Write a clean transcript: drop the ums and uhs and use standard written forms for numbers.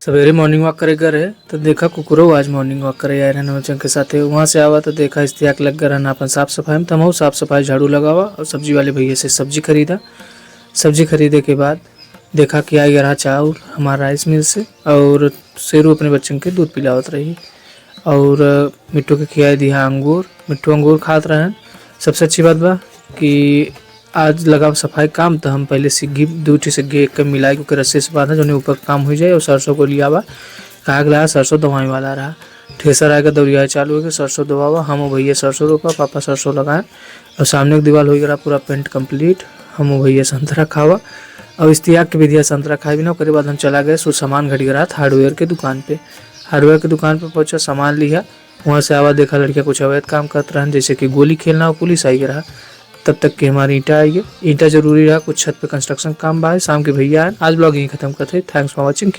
सवेरे morning walk करे गए रहे तो देखा कुकुरो आज मॉर्निंग वॉक करे आए रहने बच्चन के साथ। वहाँ से आवा तो देखा इस्तियाक लग गया रहना अपन साफ सफाई में। तमहू साफ सफाई झाड़ू लगावा और सब्जी वाले भैया से सब्जी खरीदा। सब्जी खरीदे के बाद देखा कि आ गया रहा चावल हमारा राइस मिल से, और शेरू अपने बच्चन के दूध पिलावत रही, और मिट्टू के खियाई दिया अंगूर। मिट्टू अंगूर खात रहन। सबसे अच्छी बात बा कि आज लगा सफाई काम तो हम पहले सिग्गी दूठी से गे के मिलाई के रस्से से बांधा जो ऊपर काम हो जाए। और सरसों को लिया बा कहा गया सरसों दवाई वाला रहा। ठेसर आएगा दौड़िया चालू हो गया सरसों दबावा। हम भैया सरसों रोपा, पापा सरसों लगाए, और सामने की दीवार हो गया पूरा पेंट कंप्लीट। हम भैया संतरा खावा और इस्तियाक के भी दिया संतरा खाए भी ना। उसके बाद हम चला गए सो सामान घट गया हार्डवेयर के दुकान पे। हार्डवेयर की दुकान पे पहुंचा, सामान लिया। वहाँ से आवा देखा लड़कियाँ कुछ अवैध काम करते रहे, जैसे कि गोली खेलना और पुलिस आई रहा। तब तक कि हमारी ईंटा आई है। ईंटा जरूरी रहा, कुछ छत पे कंस्ट्रक्शन काम बा। शाम के भैया आज ब्लॉग यहीं खत्म करते। Thanks for watching.